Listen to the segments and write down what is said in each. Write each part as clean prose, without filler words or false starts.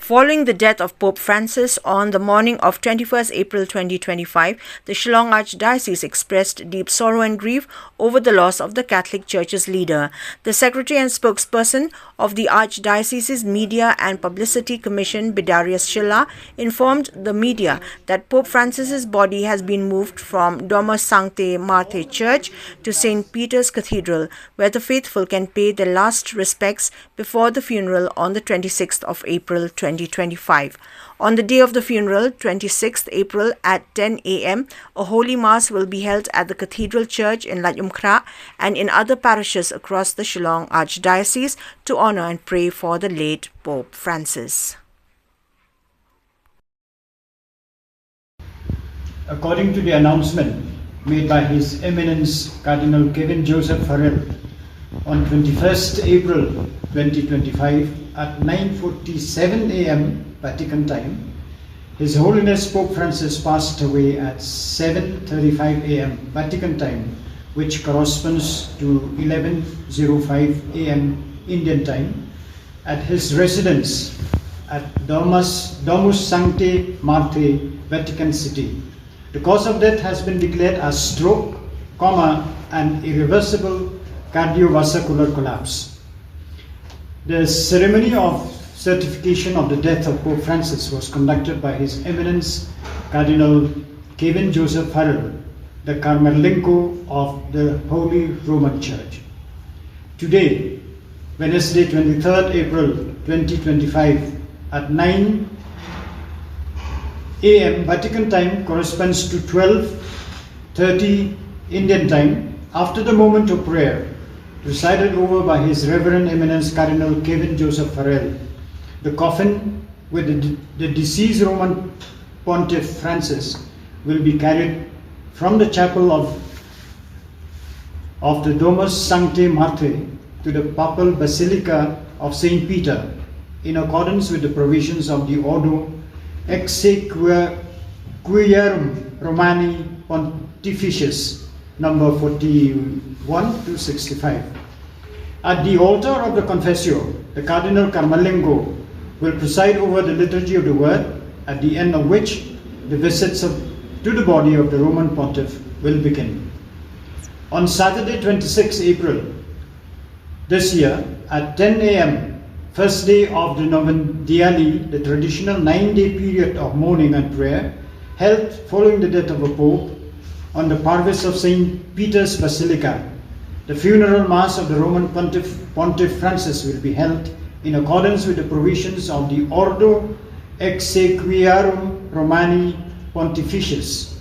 Following the death of Pope Francis on the morning of 21st April 2025, the Shillong Archdiocese expressed deep sorrow and grief over the loss of the Catholic Church's leader. The Secretary and spokesperson of the Archdiocese's Media and Publicity Commission, Bidarius Shilla, informed the media that Pope Francis's body has been moved from Domus Sanctae Marthae Church to St. Peter's Cathedral, where the faithful can pay their last respects before the funeral on the 26th of April 2025. On the day of the funeral, 26th April at 10 a.m., a Holy Mass will be held at the Cathedral Church in Lajumkra and in other parishes across the Shillong Archdiocese to honor and pray for the late Pope Francis. According to the announcement made by His Eminence Cardinal Kevin Joseph Farrell on 21st April 2025 at 9:47 a.m. Vatican time, His Holiness Pope Francis passed away at 7:35 a.m. Vatican time, which corresponds to 11:05 a.m. Indian time, at his residence at Domus Sanctae Marthae, Vatican City. The cause of death has been declared as stroke, and irreversible cardiovascular collapse. The ceremony of certification of the death of Pope Francis was conducted by His Eminence Cardinal Kevin Joseph Farrell, the Carmelenko of the Holy Roman Church. Today, Wednesday, 23rd April 2025 at 9 a.m. Vatican time corresponds to 12:30 Indian time, after the moment of prayer presided over by His Reverend Eminence Cardinal Kevin Joseph Farrell, the coffin with the deceased Roman Pontiff Francis will be carried from the chapel of the Domus Sanctae Marthae to the Papal Basilica of St. Peter, in accordance with the provisions of the Ordo Exequiarum Romani Pontifices, number 41 to 65. At the altar of the Confessio, the Cardinal Carmelenko will preside over the liturgy of the Word, at the end of which the visits to the body of the Roman Pontiff will begin. On Saturday, 26 April this year, at 10 a.m., first day of the Novendiali, the traditional 9-day period of mourning and prayer, held following the death of a Pope, on the Parvis of St. Peter's Basilica, the funeral Mass of the Roman Pontiff Francis will be held in accordance with the provisions of the Ordo Exequiarum Romani Pontifices,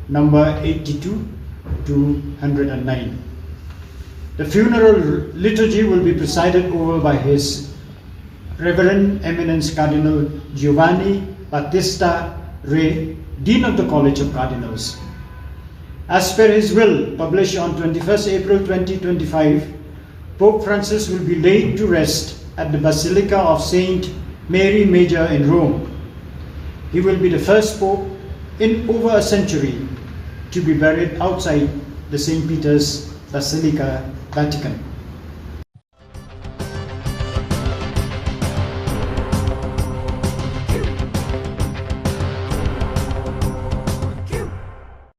number 82 to 109. The funeral liturgy will be presided over by His Reverend Eminence Cardinal Giovanni Battista Re, Dean of the College of Cardinals. As per his will, published on 21st April 2025, Pope Francis will be laid to rest at the Basilica of Saint Mary Major in Rome. He will be the first Pope in over a century to be buried outside the St. Peter's Basilica, Vatican.